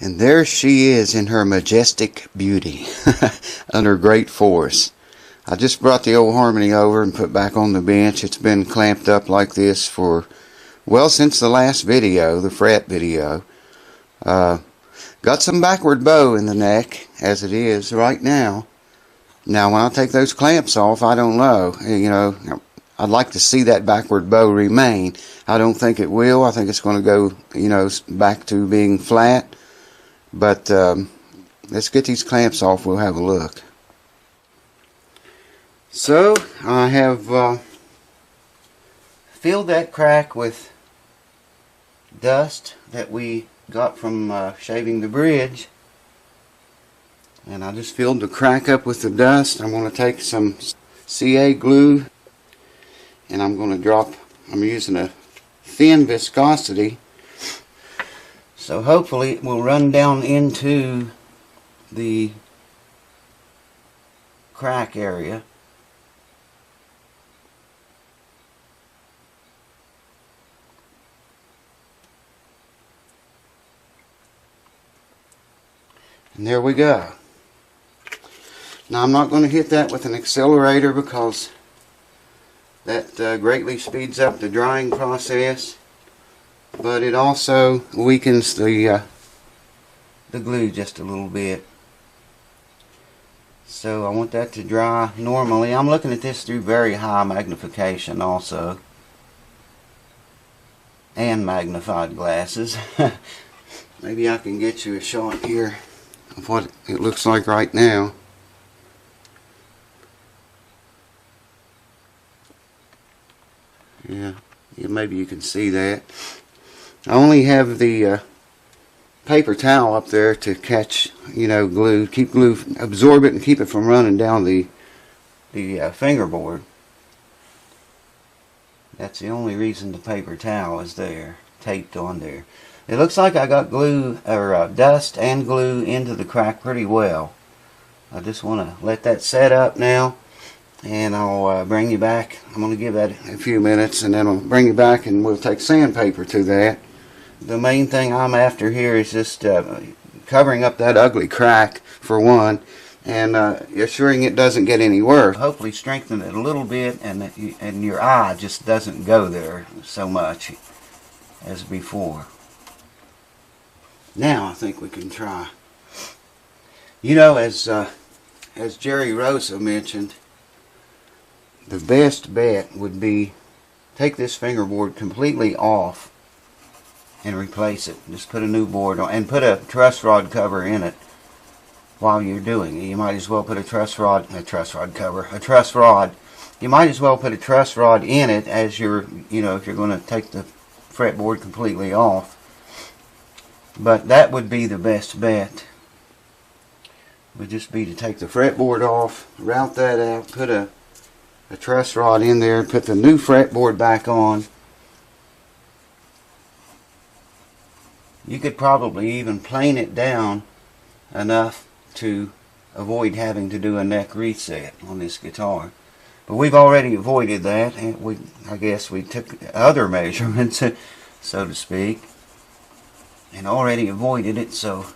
And there she is in her majestic beauty under great force. I just brought the old Harmony over and put back on the bench. It's been clamped up like this for, well, since the last video, the fret video. Got some backward bow in the neck as it is right now. Now when I take those clamps off, I don't know. You know, I'd like to see that backward bow remain. I don't think it will. I think it's going to go, you know, back to being flat. But let's get these clamps off. We'll have a look. So I have filled that crack with dust that we got from shaving the bridge. And I just filled the crack up with the dust. I'm going to take some CA glue and I'm going to drop, I'm using a thin viscosity, so hopefully it will run down into the crack area. And there we go. Now I'm not going to hit that with an accelerator because that greatly speeds up the drying process, but it also weakens the glue just a little bit. So I want that to dry normally. I'm looking at this through very high magnification also, and magnified glasses. Maybe I can get you a shot here of what it looks like right now. Yeah, maybe you can see that. I only have the paper towel up there to catch, you know, glue, keep glue, absorb it and keep it from running down the fingerboard. That's the only reason the paper towel is there, taped on there. It looks like I got glue, or dust and glue into the crack pretty well. I just want to let that set up now, and I'll bring you back. I'm going to give that a few minutes, and then I'll bring you back and we'll take sandpaper to that. The main thing I'm after here is just covering up that ugly crack, for one, and assuring it doesn't get any worse. Hopefully strengthen it a little bit, and your eye just doesn't go there so much as before. Now I think we can try. You know, as Jerry Rosa mentioned, the best bet would be take this fingerboard completely off and replace it. Just put a new board on and put a truss rod cover in it while you're doing it. You might as well put a truss rod. You might as well put a truss rod in it as you're, you know, if you're going to take the fretboard completely off. But that would be the best bet. Would just be to take the fretboard off, route that out, put a truss rod in there, put the new fretboard back on. You could probably even plane it down enough to avoid having to do a neck reset on this guitar. But we've already avoided that, and I guess we took other measurements, so to speak, and already avoided it, so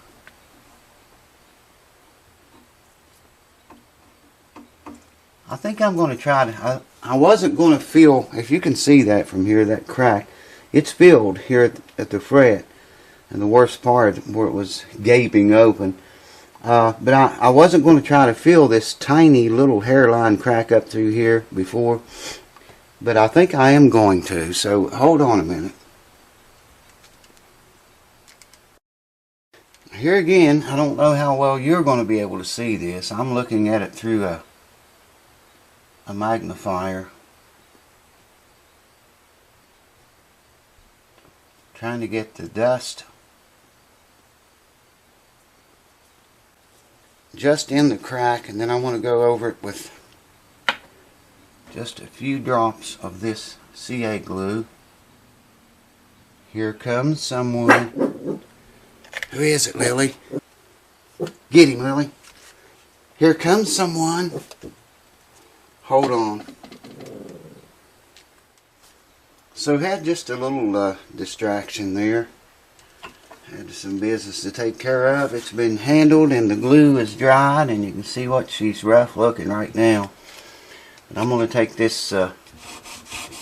I think I'm going to try to, I wasn't going to feel, if you can see that from here, that crack, it's filled here at the fret, and the worst part where it was gaping open. But I wasn't going to try to fill this tiny little hairline crack up through here before, but I think I am going to, so hold on a minute. Here again, I don't know how well you're going to be able to see this. I'm looking at it through a magnifier, trying to get the dust just in the crack, and then I want to go over it with just a few drops of this CA glue. Here comes someone. Who is it, Lily? Get him, Lily. Here comes someone. Hold on. So had just a little distraction there. Had some business to take care of. It's been handled and the glue is dried, and you can see what she's rough looking right now. But I'm going to take this,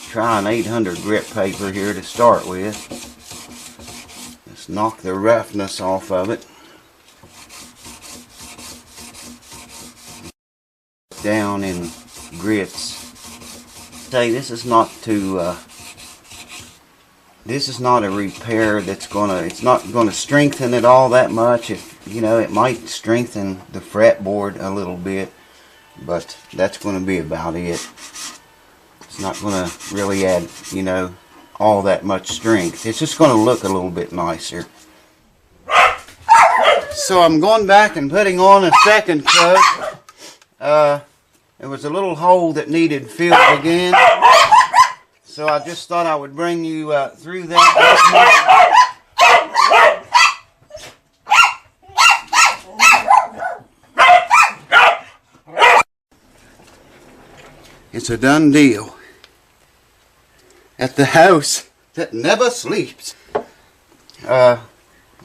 try an 800 grit paper here to start with. Just knock the roughness off of it. Down in grits. Say this is not to this is not a repair that's it's not gonna strengthen it all that much. If you know, it might strengthen the fretboard a little bit, but that's gonna be about it. It's not gonna really add, you know, all that much strength. It's just gonna look a little bit nicer. So I'm going back and putting on a second coat. There was a little hole that needed filled again, so I just thought I would bring you through that. It's a done deal at the house that never sleeps. I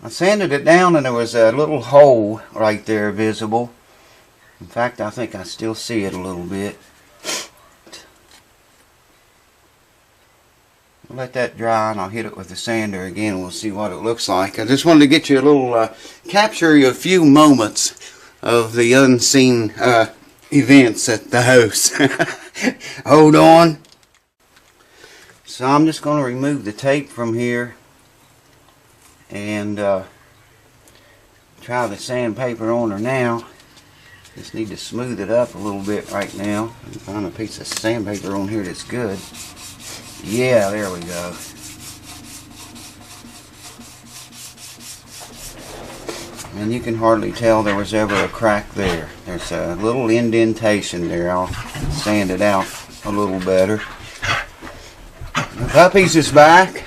sanded it down and there was a little hole right there visible. In fact, I think I still see it a little bit. I'll let that dry and I'll hit it with the sander again and we'll see what it looks like. I just wanted to get you a little, capture you a few moments of the unseen events at the house. Hold on. So I'm just going to remove the tape from here and try the sandpaper on her now. Just need to smooth it up a little bit right now. Find a piece of sandpaper on here that's good. Yeah, there we go. And you can hardly tell there was ever a crack there. There's a little indentation there. I'll sand it out a little better. The puppies is back.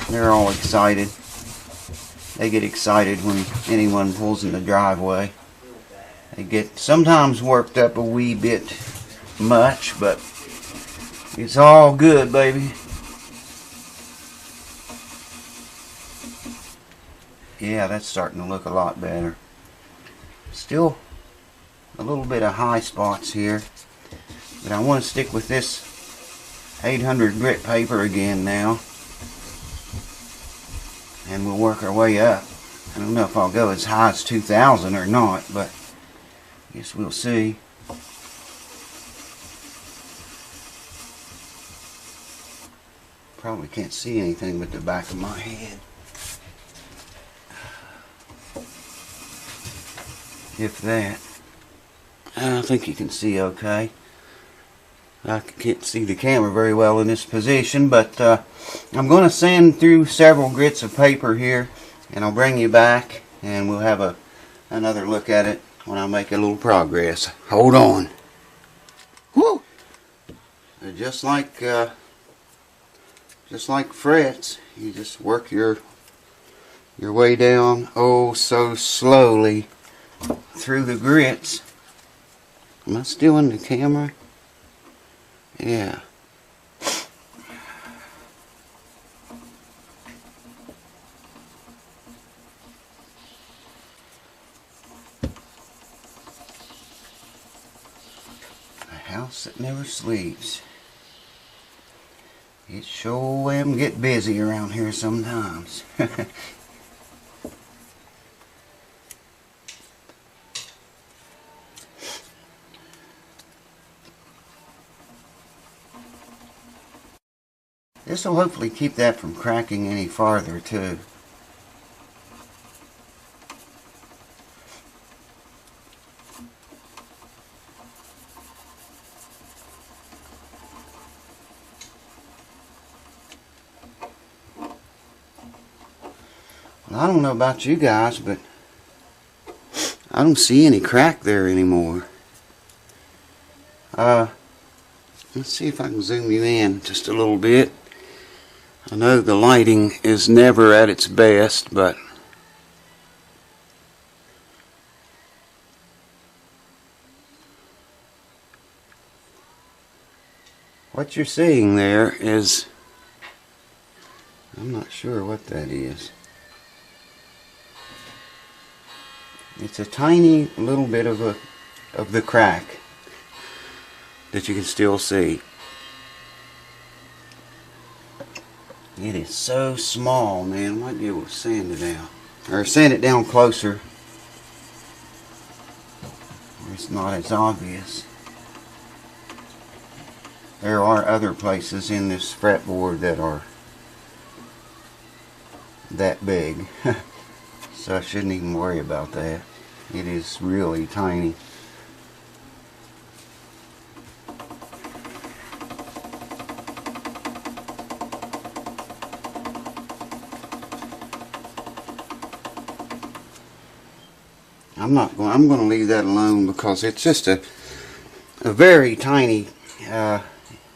They're all excited. They get excited when anyone pulls in the driveway. They get sometimes worked up a wee bit much, but it's all good, baby. Yeah, that's starting to look a lot better. Still a little bit of high spots here, but I want to stick with this 800 grit paper again now. And we'll work our way up. I don't know if I'll go as high as 2,000 or not, but I guess we'll see. Probably can't see anything but the back of my head. If that. I think you can see okay. I can't see the camera very well in this position, but I'm going to sand through several grits of paper here, and I'll bring you back, and we'll have another look at it when I make a little progress. Hold on. Woo! Just like frets, you just work your way down, oh so slowly, through the grits. Am I still in the camera? Yeah. A house that never sleeps. It sure am get busy around here sometimes. This will hopefully keep that from cracking any farther too. Well, I don't know about you guys, but I don't see any crack there anymore. Let's see if I can zoom you in just a little bit. I know the lighting is never at its best, but what you're seeing there is I'm not sure what that is. It's a tiny little bit of the crack that you can still see. It is so small, man. I might be able to sand it out. Or sand it down closer. It's not as obvious. There are other places in this fretboard that are that big. So I shouldn't even worry about that. It is really tiny. I'm going to leave that alone because it's just a very tiny,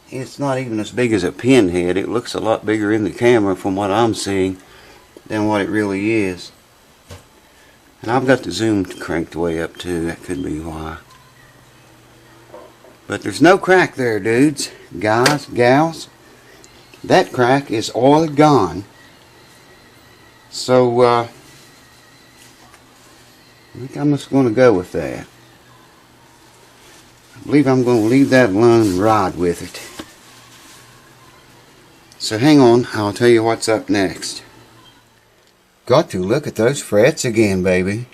it's not even as big as a pinhead. It looks a lot bigger in the camera from what I'm seeing than what it really is. And I've got the zoom cranked way up too. That could be why. But there's no crack there, dudes, guys, gals. That crack is all gone. So I think I'm just going to go with that. I believe I'm going to leave that alone and ride with it. So hang on, I'll tell you what's up next. Got to look at those frets again, baby.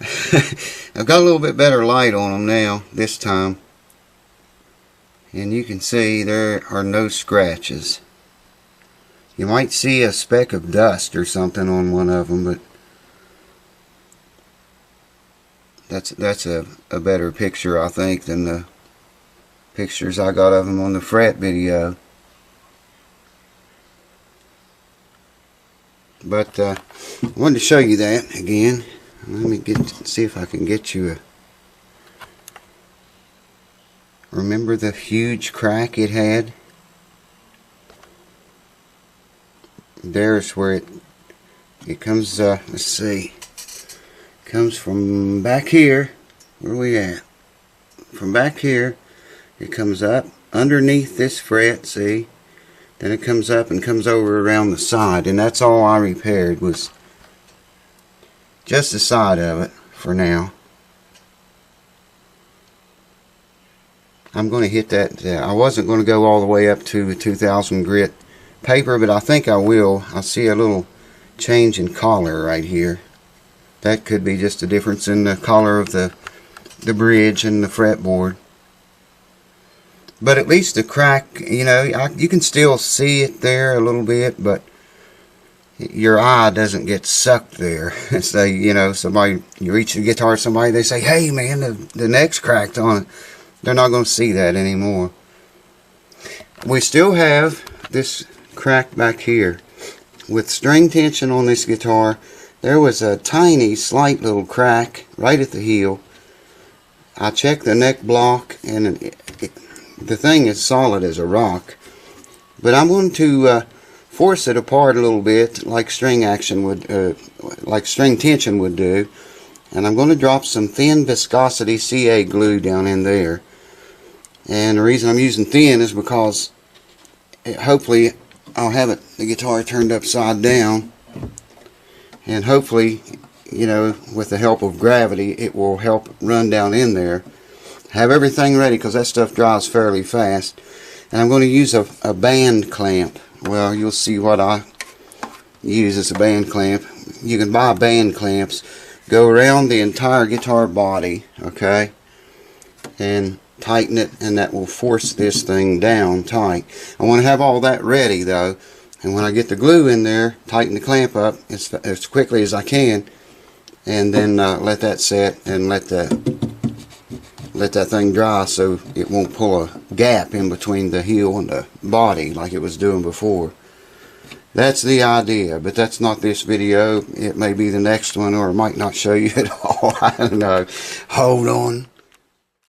I've got a little bit better light on them now, this time. And you can see there are no scratches. You might see a speck of dust or something on one of them, but that's a better picture, I think, than the pictures I got of them on the fret video. But I wanted to show you that again. Let me see if I can get you a... Remember the huge crack it had? There's where it comes, let's see. Comes from back here. Where are we at? From back here, it comes up underneath this fret, see? Then it comes up and comes over around the side, and that's all I repaired, was just the side of it for now. I'm going to hit that. I wasn't going to go all the way up to the 2000 grit paper, but I think I will. I see a little change in color right here. That could be just a difference in the color of the bridge and the fretboard. But at least the crack, you know, you can still see it there a little bit, but your eye doesn't get sucked there. So, you know, you reach the guitar, somebody, they say, hey man, the neck's cracked on it. They're not going to see that anymore. We still have this crack back here. With string tension on this guitar, there was a tiny, slight little crack right at the heel. I checked the neck block, and the thing is solid as a rock. But I'm going to force it apart a little bit, like string action would, like string tension would do. And I'm going to drop some thin viscosity CA glue down in there. And the reason I'm using thin is because hopefully I'll have the guitar turned upside down, and hopefully, you know, with the help of gravity, it will help run down in there. Have everything ready because that stuff dries fairly fast. And I'm going to use a band clamp. Well, you'll see what I use as a band clamp. You can buy band clamps. Go around the entire guitar body, okay, and tighten it, and that will force this thing down tight. I want to have all that ready though, and when I get the glue in there, tighten the clamp up as quickly as I can, and then let that set and let that thing dry so it won't pull a gap in between the heel and the body like it was doing before. That's the idea, but that's not this video. It may be the next one, or it might not show you at all. I don't know. Hold on.